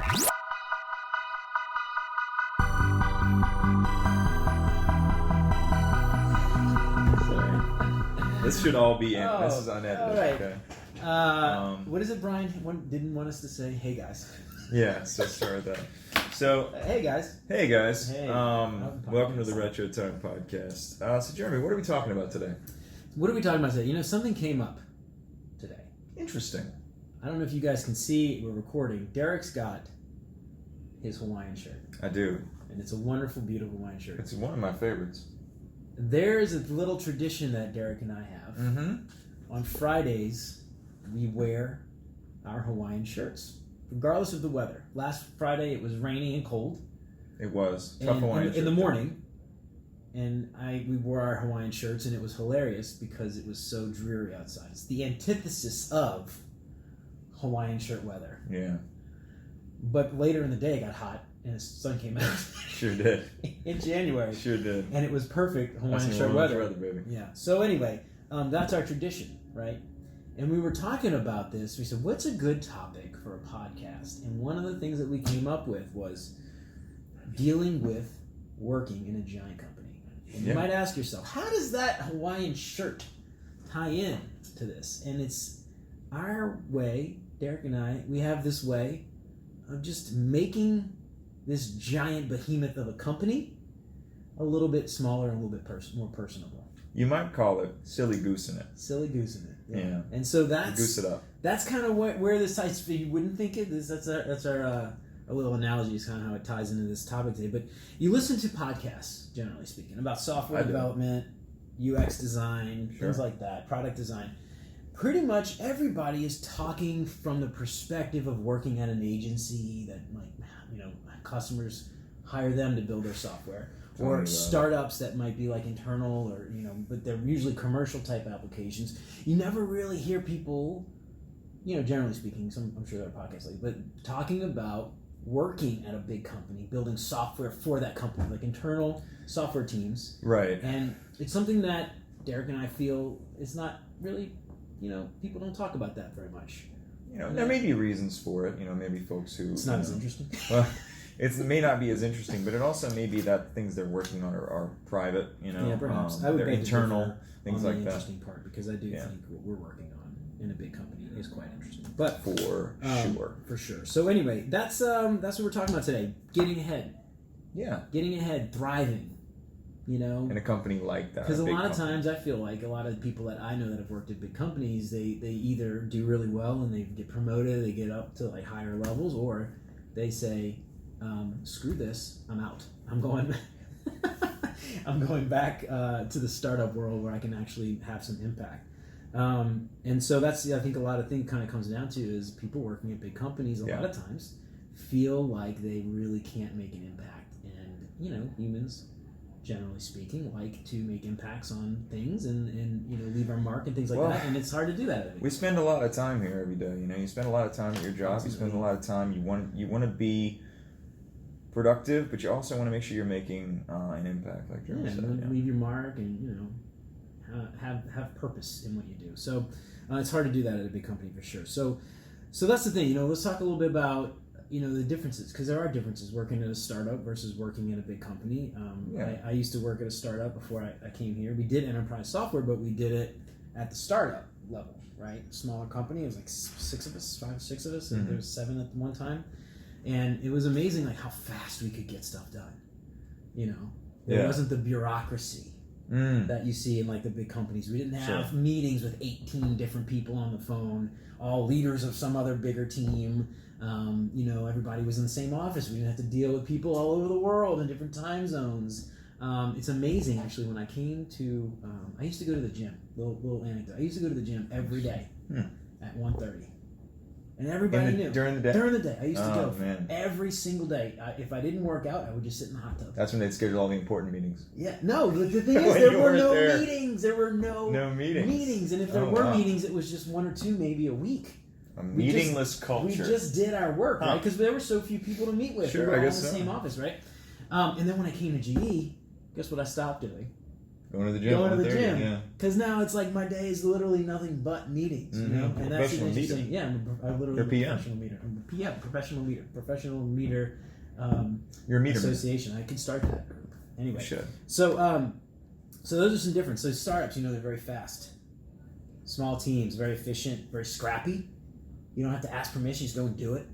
This should all be in. This is unedited. All right. Okay. What is it Brian didn't want us to say? Hey guys. Yeah, so start that. So hey guys. Hey guys. Hey. Welcome to the Retro Time Podcast. So Jeremy, what are we talking about today? What are we talking about today? You know, something came up today. Interesting. I don't know if you guys can see, we're recording. Derek's got his Hawaiian shirt. I do. And it's a wonderful, beautiful Hawaiian shirt. It's one of my favorites. There's a little tradition that Derek and I have. Mm-hmm. On Fridays, we wear our Hawaiian shirts, regardless of the weather. Last Friday, it was rainy and cold. It was. Tough Hawaiian shirt. In the morning. And we wore our Hawaiian shirts, and it was hilarious because it was so dreary outside. It's the antithesis of Hawaiian shirt weather. Yeah. But later in the day, it got hot, and the sun came out. Sure did. In January. Sure did. And it was perfect Hawaiian shirt weather. Baby. Yeah. So anyway, that's our tradition, right? And we were talking about this. We said, what's a good topic for a podcast? And one of the things that we came up with was dealing with working in a giant company. And you might ask yourself, how does that Hawaiian shirt tie in to this? And it's our way, Derek and I, we have this way of just making this giant behemoth of a company a little bit smaller and a little bit more personable. You might call it silly goosing it. Silly goosing it. Yeah. And so that's goose it up. That's kind of where this ties. You wouldn't think it. That's our a little analogy is kind of how it ties into this topic today. But you listen to podcasts, generally speaking, about software development, UX design, things like that, product design. Pretty much everybody is talking from the perspective of working at an agency that, like, you know, customers hire them to build their software, or startups that might be like internal, or you know, but they're usually commercial type applications. You never really hear people, you know, generally speaking, I'm sure there are podcasts like, but talking about working at a big company, building software for that company, like internal software teams. Right. And it's something that Derek and I feel is not really, you know, people don't talk about that very much. You know, there may be reasons for it. You know, maybe folks who... It's not as interesting. Well, it may not be as interesting, but it also may be that things they're working on are private, you know. Yeah, perhaps. I would they're internal, things like that. The interesting part, because I do think what we're working on in a big company is quite interesting. But for sure. So anyway, that's what we're talking about today. Getting ahead. Yeah. Getting ahead, thriving. You know, in a company like that. Because a lot of times I feel like a lot of the people that I know that have worked at big companies, they either do really well and they get promoted, they get up to like higher levels, or they say, screw this, I'm out. I'm going I'm going back to the startup world where I can actually have some impact. And so that's, I think a lot of things kind of comes down to is people working at big companies a lot of times feel like they really can't make an impact. And, you know, humans, generally speaking, like to make impacts on things and you know, leave our mark and things like that. And it's hard to do that. We spend a lot of time here every day. You know, you spend a lot of time at your job. Absolutely. You spend a lot of time. You want to be productive, but you also want to make sure you're making an impact, like Jeremy said. Leave your mark and, you know, have purpose in what you do. So it's hard to do that at a big company for sure. So that's the thing. You know, let's talk a little bit about, you know, the differences, because there are differences working at a startup versus working at a big company. I used to work at a startup before I came here. We did enterprise software, but we did it at the startup level, right? Smaller company. It was like 6 of us, 5 or 6 of us, and there was 7 at one time. And it was amazing, like how fast we could get stuff done. You know, there wasn't the bureaucracy that you see in like the big companies. We didn't have meetings with 18 different people on the phone, all leaders of some other bigger team. You know, everybody was in the same office. We didn't have to deal with people all over the world in different time zones. It's amazing, actually, when I came to, I used to go to the gym, little anecdote. I used to go to the gym every day at 1:30. And everybody knew. During the day? During the day. I used to go every single day. If I didn't work out, I would just sit in the hot tub. That's when they'd schedule all the important meetings. Yeah. No, the thing is, there were no meetings. There were no meetings. And if there were meetings, it was just 1 or 2, maybe a week. A meaningless culture. We just did our work, right? Because there were so few people to meet with. Sure, we were all I in guess the same office, right? And then when I came to GE, guess what I stopped doing? Going to the gym. Going to the 1:30, gym. Yeah. Because now it's like my day is literally nothing but meetings. You know, and that's Professional interesting. meeting. Yeah, I'm literally You're a PM. professional meter. I'm a PM, professional meter. You're a meter. Association. I could start that group. Anyway, You should. so those are some difference. So startups, they're very fast, small teams, very efficient, very scrappy. You don't have to ask permission; just go and do it.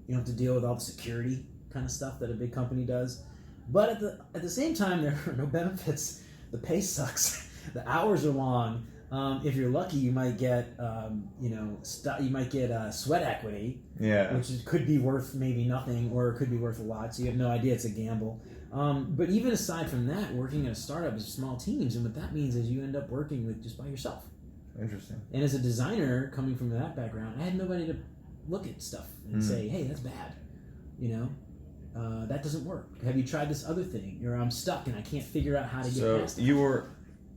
You don't have to deal with all the security kind of stuff that a big company does. But at the same time, there are no benefits. The pay sucks. The hours are long. If you're lucky, you might get sweat equity, which could be worth maybe nothing, or it could be worth a lot. So you have no idea. It's a gamble. But even aside from that, working at a startup is small teams, and what that means is you end up working with just by yourself. Interesting. And as a designer coming from that background, I had nobody to look at stuff and say, "Hey, that's bad," that doesn't work. Have you tried this other thing? Or I'm stuck and I can't figure out how to get past it.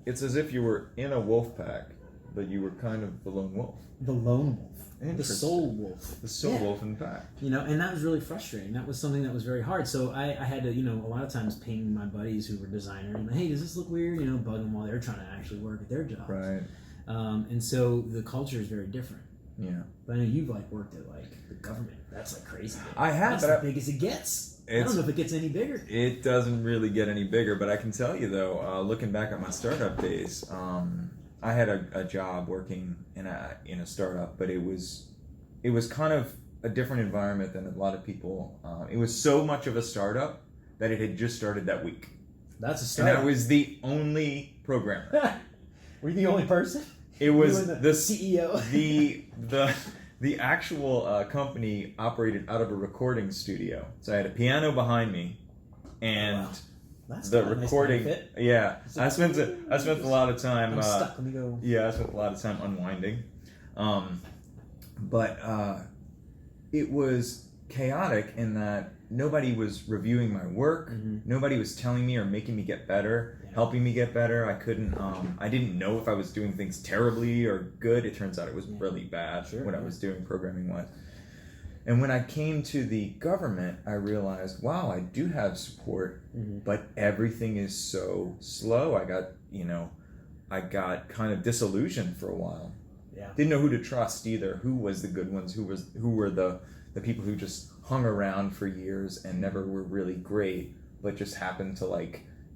It's as if you were in a wolf pack, but you were kind of the lone wolf. The lone wolf. The soul wolf. The soul wolf in the pack. And that was really frustrating. That was something that was very hard. So I had to, a lot of times ping my buddies who were designers and, hey, does this look weird? Bug them while they're trying to actually work at their jobs. Right. And so the culture is very different. Yeah. But I know you've worked at the government. That's crazy. I have. That's the biggest it gets. I don't know if it gets any bigger. It doesn't really get any bigger, but I can tell you though, looking back at my startup days, I had a job working in a startup, but it was kind of a different environment than a lot of people. It was so much of a startup that it had just started that week. That's a startup. And I was the only programmer. Were you the only person? It was the CEO. The actual company operated out of a recording studio. So I had a piano behind me, and the recording. Nice yeah, I spent a lot of time. I'm stuck. Let me go. Yeah, I spent a lot of time unwinding, but it was chaotic in that nobody was reviewing my work. Mm-hmm. Nobody was telling me or making me get better. Helping me get better. I couldn't. I didn't know if I was doing things terribly or good. It turns out it was really bad I was doing programming wise. And when I came to the government, I realized, wow, I do have support, but everything is so slow. I got kind of disillusioned for a while. Yeah. Didn't know who to trust either. Who was the good ones? Who were the people who just hung around for years and never were really great, but just happened to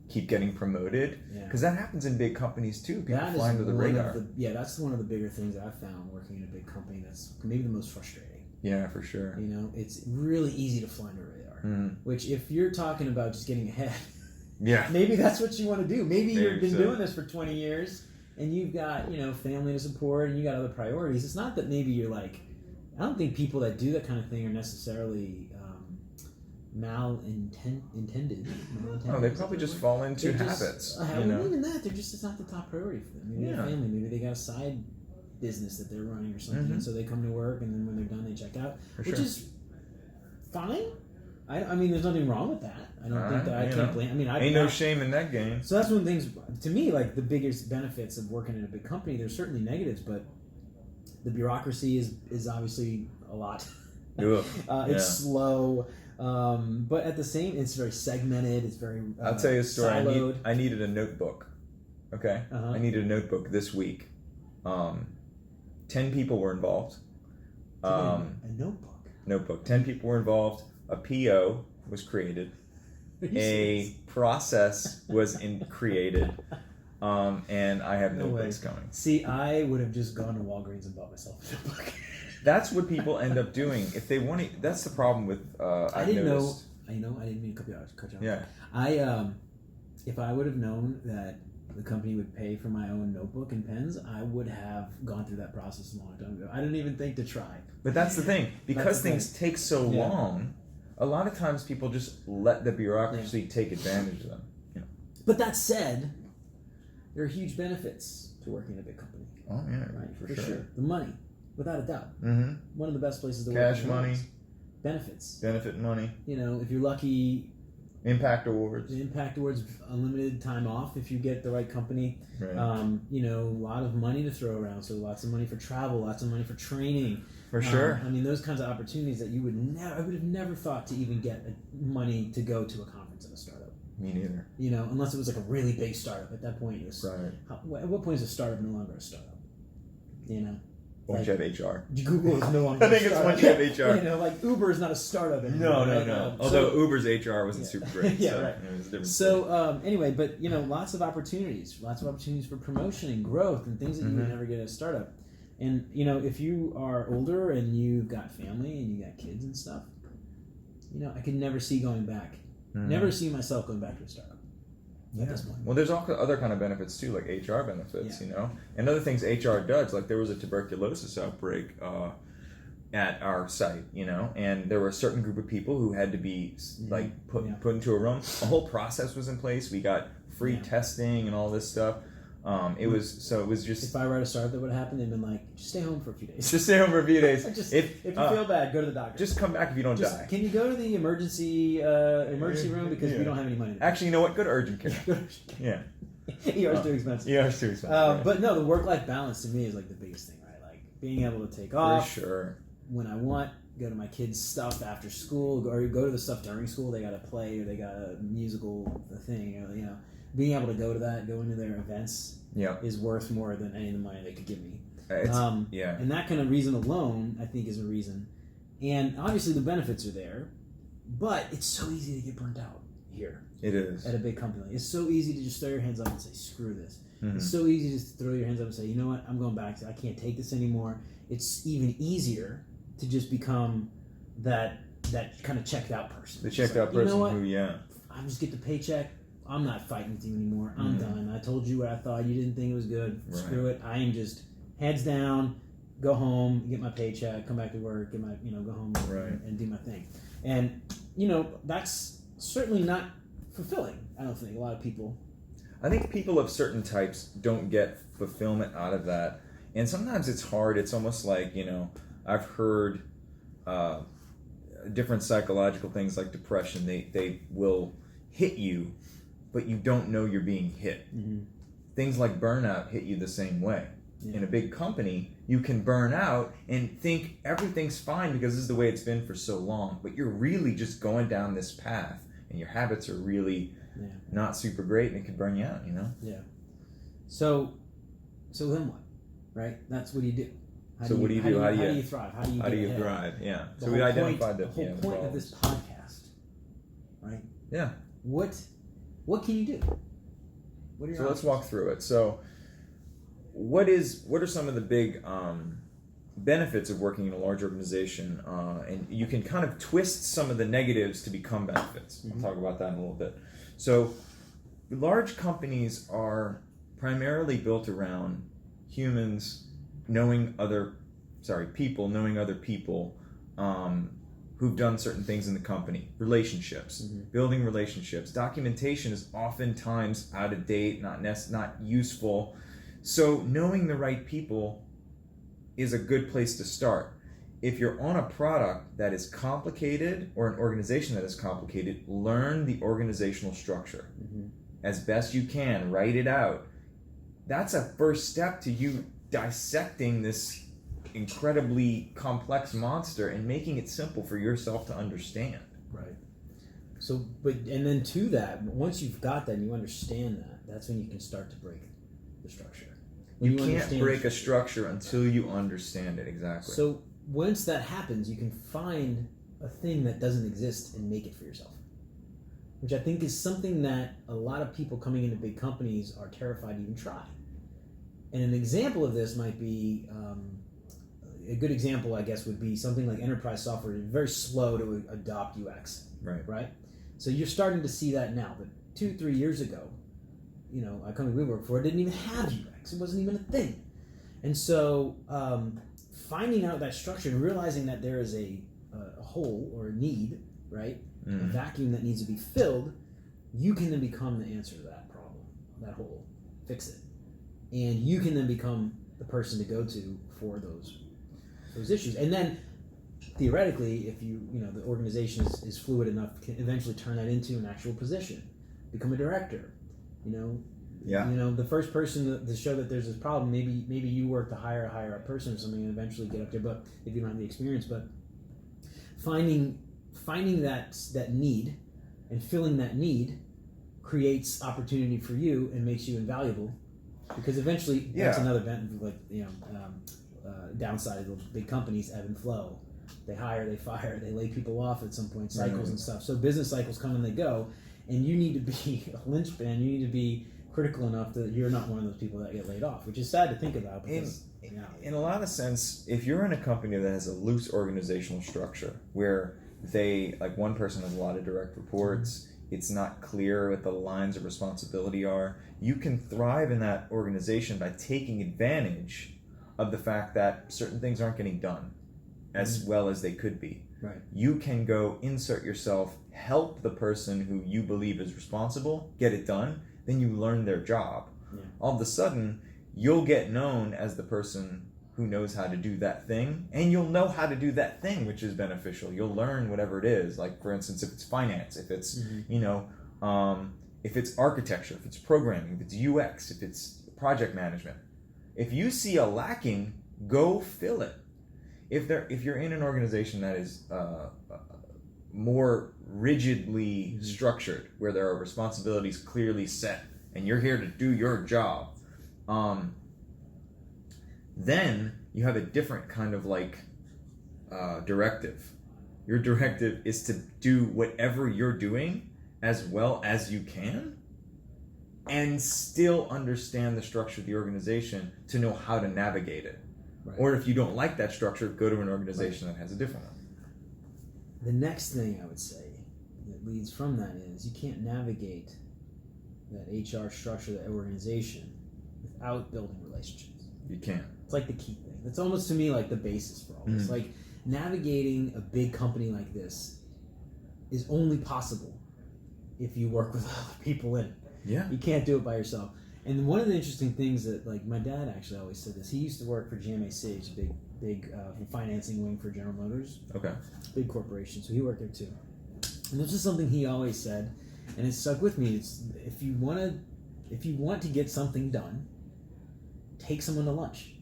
keep getting promoted, because that happens in big companies too. People fly under the radar. That's one of the bigger things I've found working in a big company. That's maybe the most frustrating. Yeah, for sure. It's really easy to fly under the radar. Which, if you're talking about just getting ahead, maybe that's what you want to do. Maybe you've been doing this for 20 years and you've got family to support and you got other priorities. It's not that maybe you're I don't think people that do that kind of thing are necessarily intended. Oh, they probably just fall into habits. Even that, it's not the top priority for them. Maybe their family, maybe they got a side business that they're running or something, and so they come to work, and then when they're done, they check out, which is fine. I mean, there's nothing wrong with that. I don't think that I can't blame. I mean, ain't no shame in that game. So that's one of the things to me, the biggest benefits of working in a big company. There's certainly negatives, but the bureaucracy is obviously a lot. It's slow. But at the same, it's very segmented. It's very. I'll tell you a story. Siloed. I needed a notebook. Okay, I needed a notebook this week. 10 people were involved. A notebook. 10 people were involved. A PO was created. A process was created. And I have notebooks going. See, I would have just gone to Walgreens and bought myself a notebook. That's what people end up doing if they want to. That's the problem with. I didn't know. I didn't mean to cut you off. Yeah. If I would have known that the company would pay for my own notebook and pens, I would have gone through that process a long time ago. I didn't even think to try. But that's the thing, because things take so long. A lot of times, people just let the bureaucracy take advantage of them. But that said, there are huge benefits to working in a big company. Oh yeah, right, for sure. The money. Without a doubt. Mm-hmm. One of the best places to work. Cash money. Benefits. Benefit money. If you're lucky. Impact awards. Unlimited time off if you get the right company. Right. A lot of money to throw around. So lots of money for travel, lots of money for training. For sure. Those kinds of opportunities that I would have never thought to even get money to go to a conference at a startup. Me neither. You know, unless it was like a really big startup. At that point, it was, Right. at what point is a startup no longer a startup? You know? Once Like, you have HR. Google is no longer I think a it's startup. once you have HR. You know, like Uber is not a startup anymore. No. Although Uber's HR wasn't super great. Yeah, so right. It was a different So anyway, but you know, lots of opportunities for promotion and growth and things that you would never get at a startup. And you know, if you are older and you've got family and you got kids and stuff, you know, I could never see going back. Never see myself going back to a startup at this point. Well, there's all other kind of benefits too, like HR benefits, you know, and other things HR does. Like there was a tuberculosis outbreak at our site, you know, and there were a certain group of people who had to be like put into a room. A whole process was in place. We got free testing and all this stuff. It was just. If I were at a startup that would have happened, they'd been like, just stay home for a few days. Just stay home for a few days. If you feel bad, go to the doctor. Just come back if you don't die. Can you go to the emergency room because we don't have any money? Actually, you know what? Go to urgent care. Yeah. ER's too expensive. ER's too expensive. Right. But no, the work-life balance to me is like the biggest thing, right? Like being able to take off for sure when I want, go to my kids' stuff after school, or go to the stuff during school. They got a play or they got a musical thing, you know. Being able to go to that, go into their events, is worth more than any of the money they could give me. And that kind of reason alone, I think, is a reason. And obviously the benefits are there, but it's so easy to get burnt out here. It is. At a big company. It's so easy to just throw your hands up and say, screw this. It's so easy to just throw your hands up and say, you know what, I'm going back. I can't take this anymore. It's even easier to just become that kind of checked out person. The checked out person I just get the paycheck. I'm not fighting with you anymore. I'm done. I told you what I thought. You didn't think it was good. Right. Screw it. I am just heads down, go home, get my paycheck, come back to work, get my, go home and do my thing. And, that's certainly not fulfilling, I don't think. A lot of people. I think people of certain types don't get fulfillment out of that. And sometimes it's hard. It's almost like, I've heard different psychological things like depression. They will hit you, but you don't know you're being hit. Things like burnout hit you the same way. In a big company, you can burn out and think everything's fine because this is the way it's been for so long, but you're really just going down this path and your habits are really not super great and it can burn you out, Yeah. So then what? Right? That's what do you do? What do you do? How do you thrive? How do you thrive? Yeah. So we identified the whole point of this podcast, right? Yeah. What can you do? What are your options? Let's walk through it. So what are some of the big benefits of working in a large organization? And you can kind of twist some of the negatives to become benefits. I'll talk about that in a little bit. So large companies are primarily built around people knowing other people who've done certain things in the company. Relationships, building relationships. Documentation is oftentimes out of date, not useful. So knowing the right people is a good place to start. If you're on a product that is complicated or an organization that is complicated, learn the organizational structure as best you can. Write it out. That's a first step to you dissecting this incredibly complex monster and making it simple for yourself to understand. Right. So, and then to that, once you've got that and you understand that, that's when you can start to break the structure. You can't break a structure until you understand it, exactly. So once that happens, you can find a thing that doesn't exist and make it for yourself, which I think is something that a lot of people coming into big companies are terrified to even try. And an example of this might be, a good example, I guess, would be something like enterprise software is very slow to adopt UX. Right? So you're starting to see that now. But 2-3 years ago, a company we worked for didn't even have UX. It wasn't even a thing. And so finding out that structure and realizing that there is a hole or a need, right? A vacuum that needs to be filled, you can then become the answer to that problem, that hole. Fix it. And you can then become the person to go to for those issues. And then theoretically, if the organization is fluid enough, can eventually turn that into an actual position, become a director. The first person to show that there's this problem, maybe you work to hire a person or something and eventually get up there, but if you don't have the experience, but finding that need and filling that need creates opportunity for you and makes you invaluable, because eventually that's another downside of the big companies, ebb and flow. They hire, they fire, they lay people off at some point, cycles and stuff. So business cycles come and they go, and you need to be a linchpin. You need to be critical enough that you're not one of those people that get laid off, which is sad to think about. Because, in a lot of sense, if you're in a company that has a loose organizational structure where they, like, one person has a lot of direct reports, it's not clear what the lines of responsibility are, you can thrive in that organization by taking advantage of the fact that certain things aren't getting done as well as they could be. Right. You can go insert yourself, help the person who you believe is responsible get it done, then you learn their job. Yeah. All of a sudden, you'll get known as the person who knows how to do that thing, and you'll know how to do that thing, which is beneficial. You'll learn whatever it is. Like, for instance, if it's finance, if it's if it's architecture, if it's programming, if it's UX, if it's project management. If you see a lacking, go fill it. If you're in an organization that is more rigidly structured, where there are responsibilities clearly set, and you're here to do your job, then you have a different kind of directive. Your directive is to do whatever you're doing as well as you can, and still understand the structure of the organization to know how to navigate it. Right. Or if you don't like that structure, go to an organization that has a different one. The next thing I would say that leads from that is you can't navigate that HR structure, that organization, without building relationships. You can't. It's like the key thing. It's almost to me like the basis for all this. Like, navigating a big company like this is only possible if you work with other people in it. Yeah. You can't do it by yourself. And one of the interesting things that, like, my dad actually always said this. He used to work for GMAC, which is a big financing wing for General Motors. Okay. Big corporation, so he worked there too. And this is something he always said, and it stuck with me. It's if you want to get something done, take someone to lunch.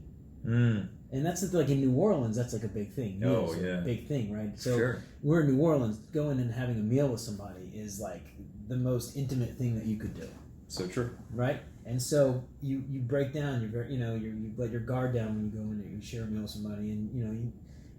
And that's like in New Orleans, that's like a big thing. Meals are a big thing, right? So we're in New Orleans, going and having a meal with somebody is like the most intimate thing that you could do. So true. Right? And so you break down, you let your guard down when you go in there, you share a meal with somebody, and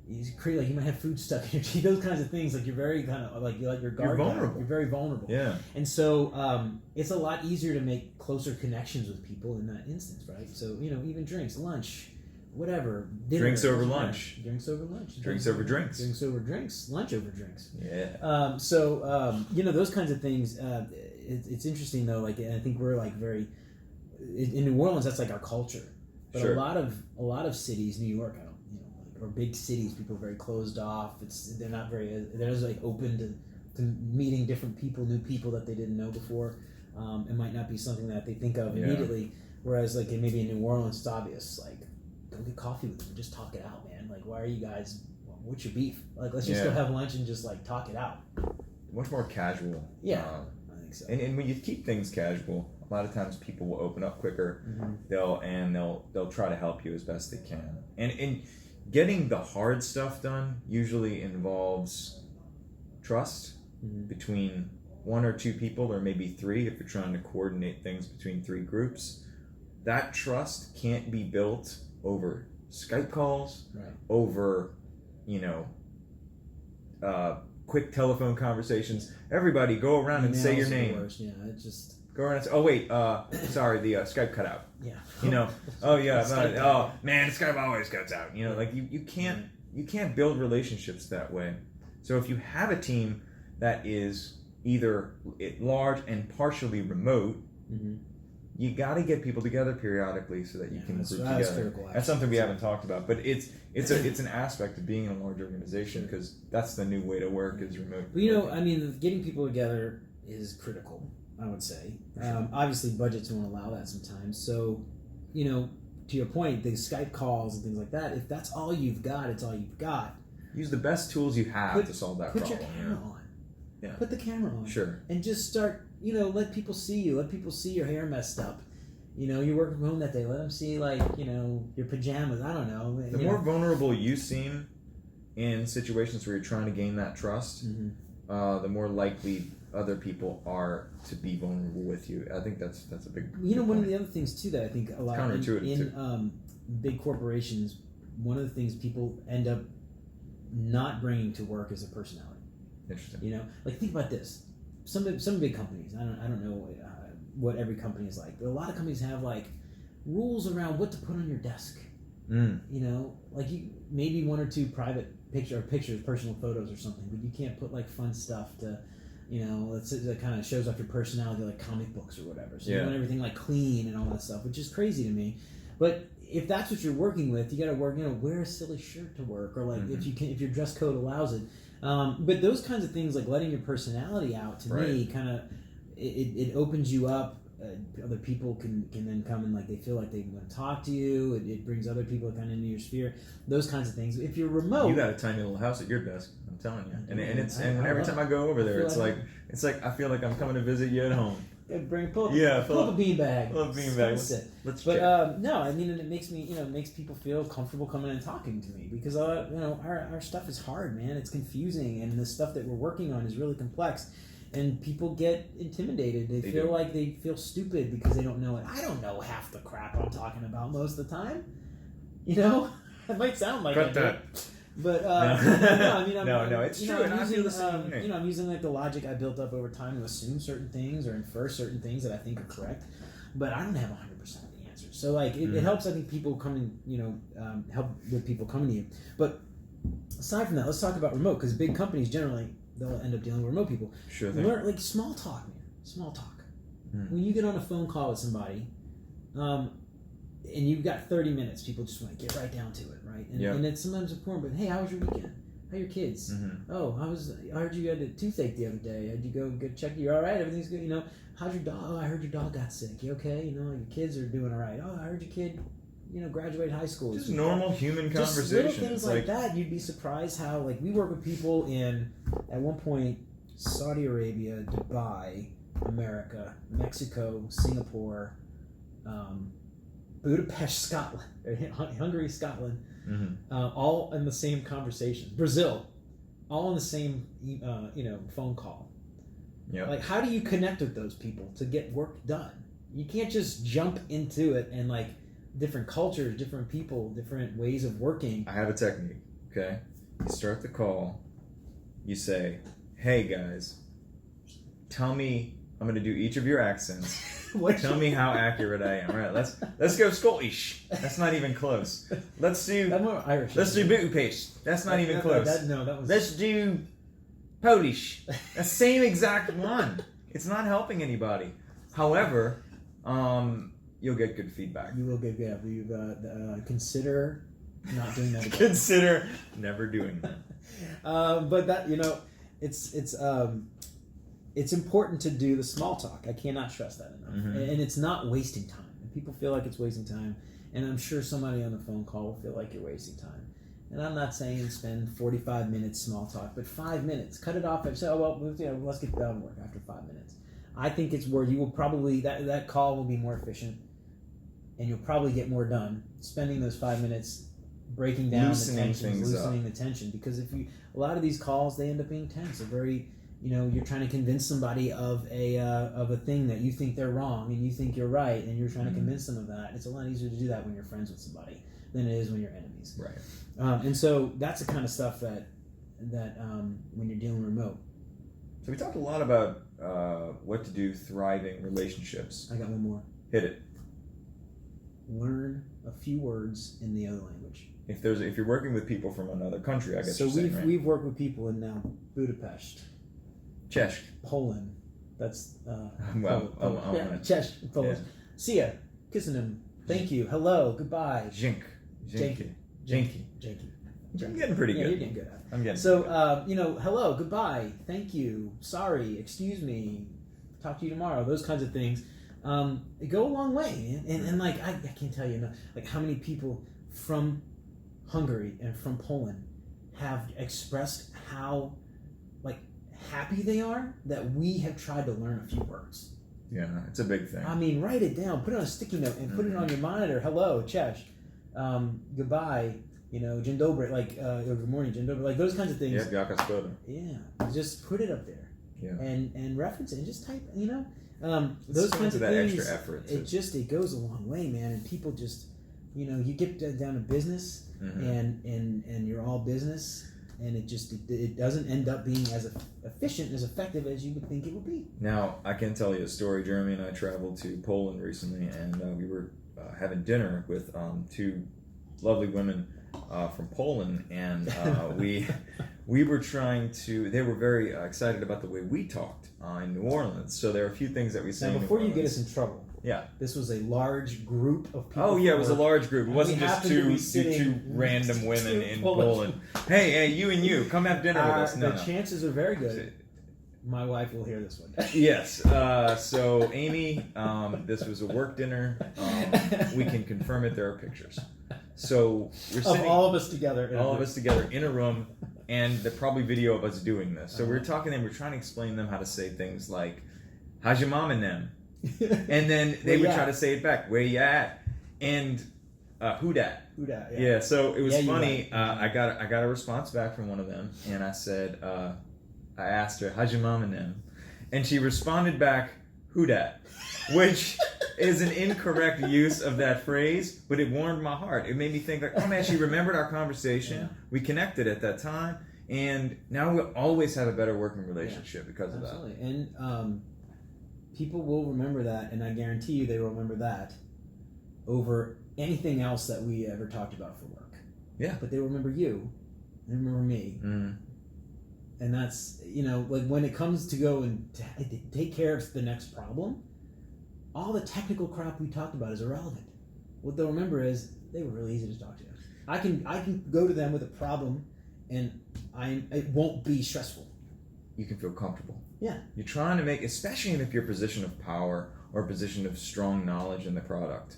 you create, like, you might have food stuck in your teeth, those kinds of things. Like, you're very kind of like, you let your guard down. You're very vulnerable. Yeah. And so it's a lot easier to make closer connections with people in that instance, right? So, even drinks, lunch, whatever. Dinner, drinks over lunch. Drinks over lunch. Drinks over drinks. Drinks over drinks. Lunch over drinks. Yeah. Those kinds of things. It's interesting though. Like, and I think we're like very in New Orleans. That's like our culture. But a lot of cities, New York, or big cities, people are very closed off. They're not like open to meeting different people, new people that they didn't know before. It might not be something that they think of immediately. Whereas like maybe in New Orleans, it's obvious. Like, go get coffee with them and just talk it out, man. Like, why are you guys? What's your beef? Like, let's just go have lunch and just like talk it out. Much more casual. Yeah, I think so. And when you keep things casual, a lot of times people will open up quicker. They'll try to help you as best they can. And getting the hard stuff done usually involves trust between one or two people, or maybe three if you're trying to coordinate things between three groups. That trust can't be built over Skype calls, over quick telephone conversations. Everybody go around and say your name. Yeah, it just go around and say, oh wait, sorry, the Skype cut out. Yeah. Oh yeah, oh man, Skype always cuts out. Like you can't build relationships that way. So if you have a team that is either large and partially remote, you got to get people together periodically so that you can group together. That's something we haven't talked about, but it's an aspect of being in a large organization, because that's the new way to work, is remote. Well, getting people together is critical, I would say. Obviously, budgets won't allow that sometimes. So, to your point, the Skype calls and things like that, if that's all you've got, it's all you've got. Use the best tools you have to solve that problem. Put your camera on. Yeah. Put the camera on. Sure. And just start, let people see you. Let people see your hair messed up. You're working from home that day. Let them see, your pajamas. I don't know. The more vulnerable you seem in situations where you're trying to gain that trust, the more likely other people are to be vulnerable with you. I think that's a big. One of the other things too that I think a lot in big corporations, one of the things people end up not bringing to work is a personality. Interesting. Like think about this. Some big companies. I don't know what every company is like, but a lot of companies have like rules around what to put on your desk. Like you maybe one or two private pictures, personal photos or something, but you can't put like fun stuff to, that kind of shows off your personality, like comic books or whatever. So you want everything like clean and all that stuff, which is crazy to me. But if that's what you're working with, you got to work. Wear a silly shirt to work, or like if your dress code allows it. But those kinds of things, like letting your personality out, to me, kind of it opens you up. Other people can then come and like they feel like they want to talk to you. It brings other people kind of into your sphere. Those kinds of things. If you're remote, you got a tiny little house at your desk. I'm telling you, and every time I go over there, it's like I feel like I'm coming to visit you at home. Pull up a beanbag. Pull up a beanbag. No, I mean, it makes me, makes people feel comfortable coming and talking to me because, our stuff is hard, man. It's confusing, and the stuff that we're working on is really complex, and people get intimidated. They feel like they feel stupid because they don't know it. I don't know half the crap I'm talking about most of the time. It might sound like Cut that. But it's true. I'm using like the logic I built up over time to assume certain things or infer certain things that I think are correct, but I don't have 100% of the answers. So like it helps. I think people coming, help with people coming to you. But aside from that, let's talk about remote, because big companies generally they'll end up dealing with remote people. Sure thing. Like small talk, man. Small talk. When you get on a phone call with somebody, and you've got 30 minutes, people just want to get right down to it, right? And it's sometimes important, but hey, how was your weekend? How are your kids? Oh, I heard you had a toothache the other day. How'd you go get checked? You're all right? Everything's good? How's your dog? Oh, I heard your dog got sick. You okay? Your kids are doing all right. Oh, I heard your kid, graduated high school. Just normal human conversation. Just little things like that. You'd be surprised how, like, we work with people at one point, Saudi Arabia, Dubai, America, Mexico, Singapore, Budapest, Scotland, Hungary, Scotland, all in the same conversation. Brazil, all in the same, phone call. Yeah. Like, how do you connect with those people to get work done? You can't just jump into it and like different cultures, different people, different ways of working. I have a technique. Okay, you start the call. You say, "Hey guys, tell me." I'm going to do each of your accents. Tell me how accurate I am. All right, let's go Scottish. That's not even close. Let's do Irish. Let's do Budapest. That's not even close. Let's do Polish. The same exact one. It's not helping anybody. However, you'll get good feedback. You will get good. You consider not doing that again. Consider never doing that. But that it's important to do the small talk. I cannot stress that enough. And it's not wasting time. And people feel like it's wasting time. And I'm sure somebody on the phone call will feel like you're wasting time. And I'm not saying spend 45 minutes small talk, but 5 minutes. Cut it off and say, let's get down to work after 5 minutes. I think it's where you will probably, that call will be more efficient. And you'll probably get more done spending those 5 minutes breaking down loosening the tension. Because a lot of these calls, they end up being tense. They're very... you're trying to convince somebody of a thing that you think they're wrong and you think you're right, and you're trying to convince them of that. It's a lot easier to do that when you're friends with somebody than it is when you're enemies. Right. And so that's the kind of stuff that when you're dealing remote. So we talked a lot about what to do thriving relationships. I got one more. Hit it. Learn a few words in the other language. If you're working with people from another country, I guess. So we've worked with people in now Budapest. Czech. Poland. That's Poland. Czech. Poland. Yeah. See ya. Kissing him. Thank you. Hello. Goodbye. Jinky. I'm getting pretty good. You're getting good at it. I'm getting so hello, goodbye, thank you, sorry, excuse me, talk to you tomorrow. Those kinds of things go a long way, and like I can't tell you enough, like how many people from Hungary and from Poland have expressed how like happy they are that we have tried to learn a few words. Yeah, it's a big thing. I mean, write it down, put it on a sticky note, and put it on your monitor. Hello, Czech. Goodbye. Dzień dobry, like good morning, dzień dobry, like those kinds of things. Yeah, jaka szkoda. Yeah, just put it up there. and reference it and just type, those kinds of that things. Extra effort. It goes a long way, man. And people just, you get down to business and you're all business. And it doesn't end up being as efficient and as effective as you would think it would be. Now, I can tell you a story. Jeremy and I traveled to Poland recently, and we were having dinner with two lovely women from Poland, and we were trying to. They were very excited about the way we talked in New Orleans. So there are a few things that we say. Now, before you get us in trouble. Yeah. This was a large group of people. Oh, yeah, it was a large group. It wasn't just two random women in Poland. Hey, you and you, come have dinner with us. No, the chances are very good. My wife will hear this one. Yes. So, Amy, this was a work dinner. We can confirm it. There are pictures. So, we're sitting... all of us together. All of us together in a room, and there's probably video of us doing this. So, we're talking to them. We're trying to explain to them how to say things like, how's your mom and them? And then they would try to say it back. Where you at? And who dat? Who dat? Yeah. So it was funny. I got a response back from one of them, and I said, I asked her, "How's your mom and them?" And she responded back, "Who dat?" Which is an incorrect use of that phrase, but it warmed my heart. It made me think like, oh man, she remembered our conversation. Yeah. We connected at that time, and now we'll always have a better working relationship because of that. Absolutely. And people will remember that, and I guarantee you they will remember that over anything else that we ever talked about for work. Yeah. But they remember you, they remember me. Mm. And that's, like when it comes to go and take care of the next problem, all the technical crap we talked about is irrelevant. What they'll remember is they were really easy to talk to. I can go to them with a problem, and it won't be stressful. You can feel comfortable. Yeah. You're trying to make, especially if you're a position of power or a position of strong knowledge in the product,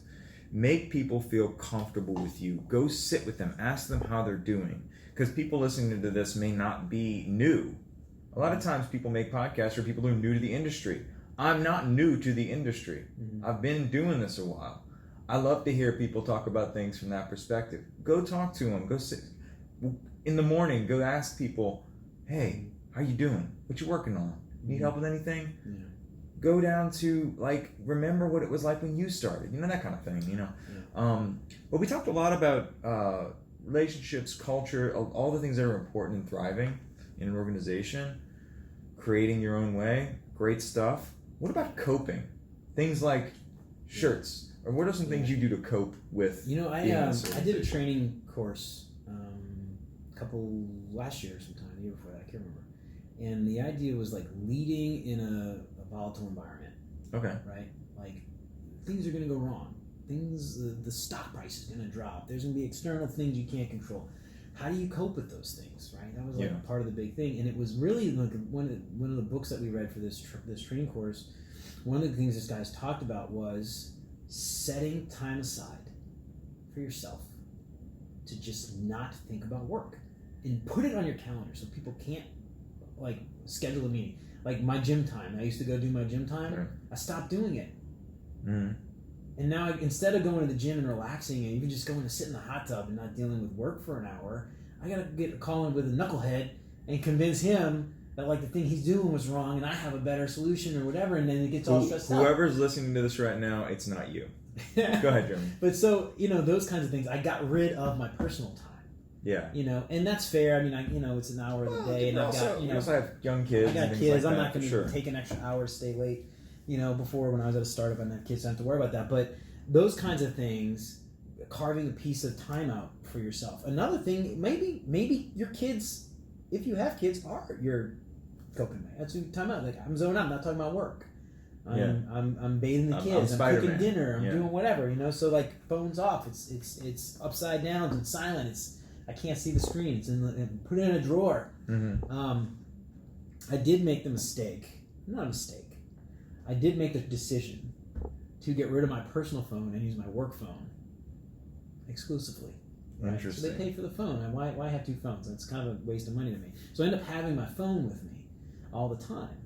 make people feel comfortable with you. Go sit with them. Ask them how they're doing. Because people listening to this may not be new. A lot of times people make podcasts for people who are new to the industry. I'm not new to the industry. Mm-hmm. I've been doing this a while. I love to hear people talk about things from that perspective. Go talk to them. Go sit. In the morning, go ask people, hey, how you doing? What you working on? Need help with anything? Yeah. Go down to, remember what it was like when you started. That kind of thing, Yeah. But we talked a lot about relationships, culture, all the things that are important in thriving in an organization, creating your own way, great stuff. What about coping? Things like shirts. Or what are some things you do to cope with? I did a training course last year sometime, the year before that, I can't remember. And the idea was leading in a volatile environment. Okay. Right? Things are going to go wrong. The stock price is going to drop. There's going to be external things you can't control. How do you cope with those things, right? That was part of the big thing. And it was really one of the books that we read for this training course. One of the things this guy's talked about was setting time aside for yourself to just not think about work and put it on your calendar so people can't schedule a meeting. Like my gym time. I used to go do my gym time. Sure. I stopped doing it. Mm-hmm. And now instead of going to the gym and relaxing and even just going to sit in the hot tub and not dealing with work for an hour, I got to get a call in with a knucklehead and convince him that the thing he's doing was wrong and I have a better solution or whatever, and then it gets all stressed out. Whoever's listening to this right now, it's not you. Go ahead, Jeremy. But so, those kinds of things, I got rid of my personal time. Yeah. And that's fair. I mean, it's an hour of the day, and I've got, you also have young kids. I got kids. I'm not going to take an extra hour to stay late. Before when I was at a startup, I didn't have kids, so I don't have to worry about that. But those kinds of things, carving a piece of time out for yourself. Another thing, maybe your kids, if you have kids, are your coping mate. That's time out. I'm zoning out. I'm not talking about work. I'm bathing the kids. I'm cooking dinner. I'm doing whatever. So phones off. It's upside down. It's silent. I can't see the screen. It's put it in a drawer. Mm-hmm. I did make the mistake. Not a mistake. I did make the decision to get rid of my personal phone and use my work phone exclusively. Right? Interesting. So they pay for the phone. And why have two phones? It's kind of a waste of money to me. So I end up having my phone with me all the time.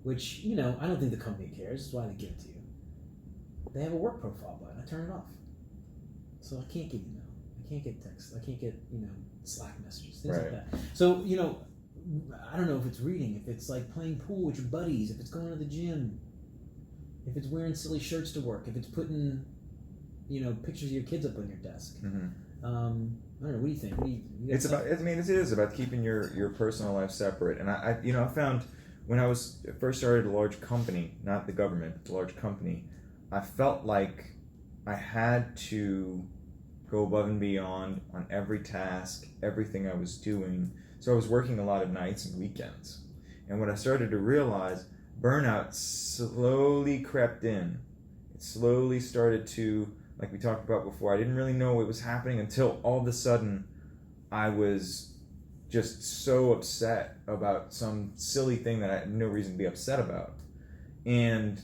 Which, I don't think the company cares. That's why they give it to you. They have a work profile button. I turn it off. So I can't get email. I can't get text. I can't get, Slack messages, things like that. So, I don't know if it's reading, if it's like playing pool with your buddies, if it's going to the gym, if it's wearing silly shirts to work, if it's putting, pictures of your kids up on your desk. I don't know. What do you think? It's about. I mean, it is about keeping your personal life separate. And I found when I first started a large company, not the government, but the large company, I felt like I had to go above and beyond on every task, everything I was doing. So I was working a lot of nights and weekends. And what I started to realize, burnout slowly crept in. It slowly started to, like we talked about before, I didn't really know it was happening until all of a sudden I was just so upset about some silly thing that I had no reason to be upset about. And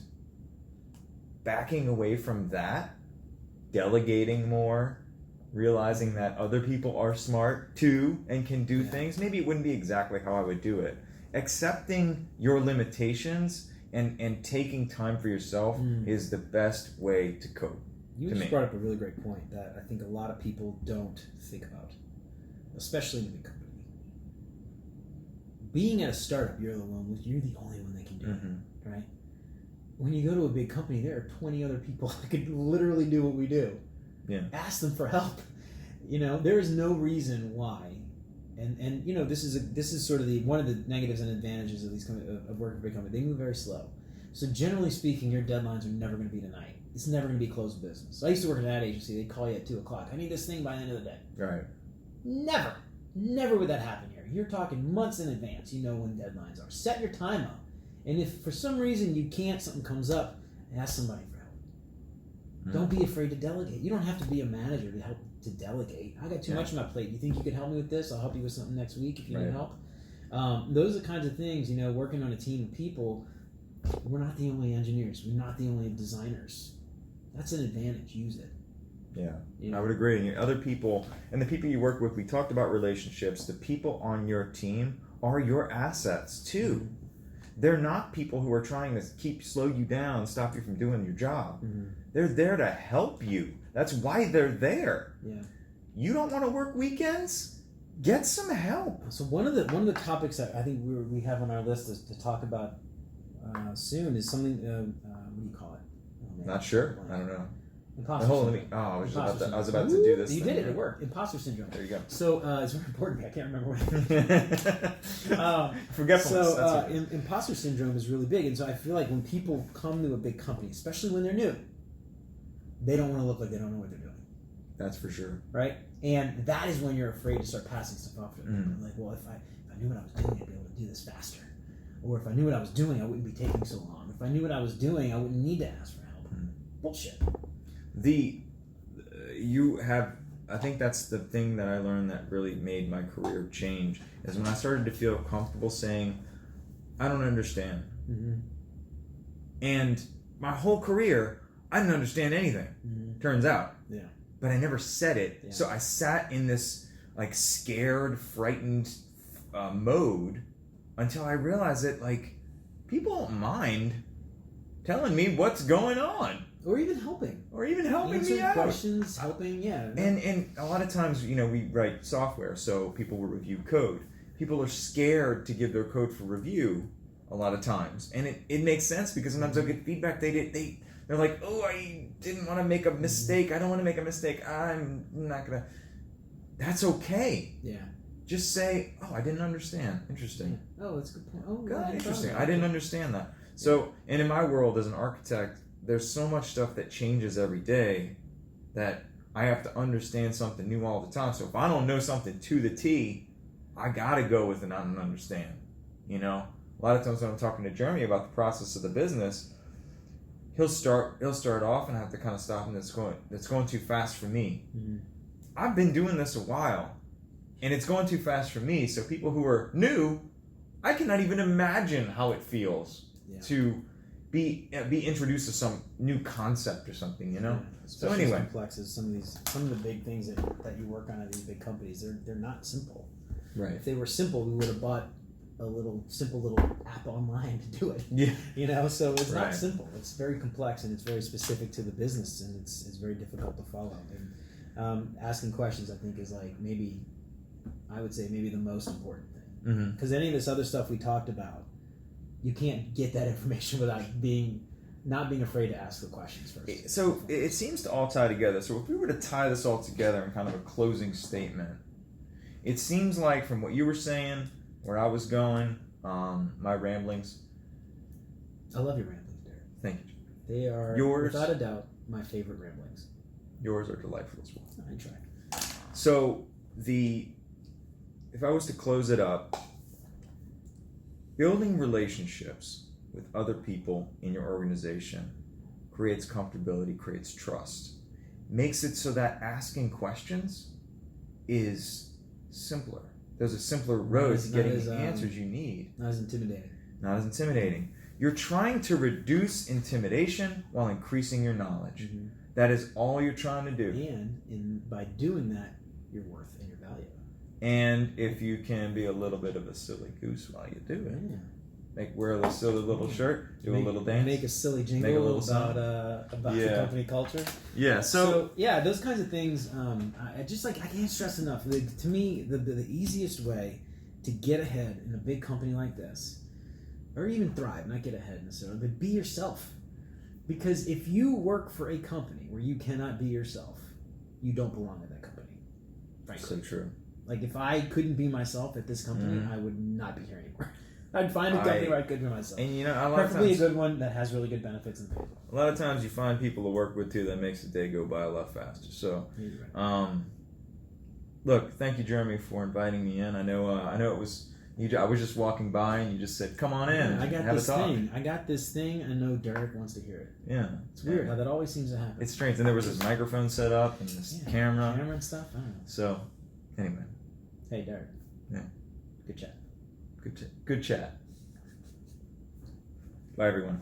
backing away from that, delegating more, realizing that other people are smart too and can do things. Maybe it wouldn't be exactly how I would do it. Accepting your limitations and taking time for yourself is the best way to cope. You just brought up a really great point that I think a lot of people don't think about, especially in a big company. Being at a startup, you're the only one that can do it, right? When you go to a big company, there are 20 other people that could literally do what we do. Yeah. Ask them for help. There is no reason why, and this is sort of one of the negatives and advantages of of working for a big company. They move very slow, so generally speaking, your deadlines are never going to be tonight. It's never going to be closed business. I used to work in an ad agency. They'd call you at 2:00. I need this thing by the end of the day. Right. Never would that happen here. You're talking months in advance. You know when deadlines are. Set your time up, and if for some reason you can't, something comes up, ask somebody for help. Don't be afraid to delegate. You don't have to be a manager to help to delegate. I got too much on my plate. You think you could help me with this? I'll help you with something next week if you need help. Those are the kinds of things, working on a team of people, we're not the only engineers. We're not the only designers. That's an advantage. Use it. Yeah, I would agree. And other people, and the people you work with, we talked about relationships. The people on your team are your assets too. They're not people who are trying to slow you down, stop you from doing your job. They're there to help you. That's why they're there. Yeah. You don't want to work weekends? Get some help. So one of the topics that I think we have on our list to talk about soon is something. What do you call it? Oh, man. Not sure. I don't know. Imposter syndrome. I was about to do this. You did it. It worked. Imposter syndrome. There you go. So it's very important. I can't remember what. Forgetfulness. So imposter syndrome is really big, and so I feel like when people come to a big company, especially when they're new, they don't want to look like they don't know what they're doing. That's for sure. Right, and that is when you're afraid to start passing stuff off to them. Like, well, if I knew what I was doing, I'd be able to do this faster. Or if I knew what I was doing, I wouldn't be taking so long. If I knew what I was doing, I wouldn't need to ask for help. Bullshit. I think that's the thing that I learned that really made my career change, is when I started to feel comfortable saying, I don't understand. And my whole career, I didn't understand anything, turns out. Yeah. But I never said it. Yeah. So I sat in this like scared, frightened mode until I realized that people don't mind telling me what's going on. Or even helping. Me out. Questions, helping, yeah. And a lot of times, we write software, so people will review code. People are scared to give their code for review a lot of times. And it makes sense because sometimes they'll get feedback. They're like, oh, I didn't want to make a mistake. I don't want to make a mistake. I'm not going to. That's okay. Yeah. Just say, oh, I didn't understand. Interesting. Yeah. Oh, that's a good point. Oh, God, interesting. I didn't understand that. So, and in my world as an architect, there's so much stuff that changes every day that I have to understand something new all the time. So if I don't know something to the T, I gotta go with an I don't understand. A lot of times when I'm talking to Jeremy about the process of the business, he'll start off and I have to kind of stop him. That's going too fast for me. I've been doing this a while, and it's going too fast for me. So people who are new, I cannot even imagine how it feels to be introduced to some new concept or something, Yeah, so anyway, complex as some of the big things that you work on at these big companies, they're not simple. Right. If they were simple, we would have bought a simple little app online to do it. Yeah. So it's not simple. It's very complex and it's very specific to the business, and it's very difficult to follow. And asking questions, I think, is maybe the most important thing. Because any of this other stuff we talked about, you can't get that information without not being afraid to ask the questions first. So it seems to all tie together. So if we were to tie this all together in kind of a closing statement, it seems like from what you were saying, where I was going, my ramblings. I love your ramblings, Derek. Thank you. They are, yours, without a doubt, my favorite ramblings. Yours are delightful as well. I try. So if I was to close it up, building relationships with other people in your organization creates comfortability, creates trust, makes it so that asking questions is simpler. There's a simpler road to getting the answers you need. Not as intimidating. Not as intimidating. You're trying to reduce intimidation while increasing your knowledge. Mm-hmm. That is all you're trying to do. And by doing that, your worth and your value. And if you can be a little bit of a silly goose while you do it, wear a silly little shirt, do a little dance, make a silly jingle make a little about the company culture. Yeah. So yeah, those kinds of things. I can't stress enough. To me, the easiest way to get ahead in a big company like this, or even thrive, not get ahead necessarily, but be yourself. Because if you work for a company where you cannot be yourself, you don't belong at that company. Frankly. So true. Like if I couldn't be myself at this company, I would not be here anymore. I'd find a company where I could be myself. And preferably a good one that has really good benefits and things. A lot of times you find people to work with too that makes the day go by a lot faster. So, look, thank you, Jeremy, for inviting me in. I know it was. I was just walking by and you just said, "Come on in." I got have this a talk. thing. I got this thing. I know Derek wants to hear it. Yeah, it's weird how that always seems to happen. It's strange. And there was this microphone set up and this camera and stuff. I don't know. So, anyway. Hey, Derek. Yeah. Good chat. Good chat. Bye, everyone.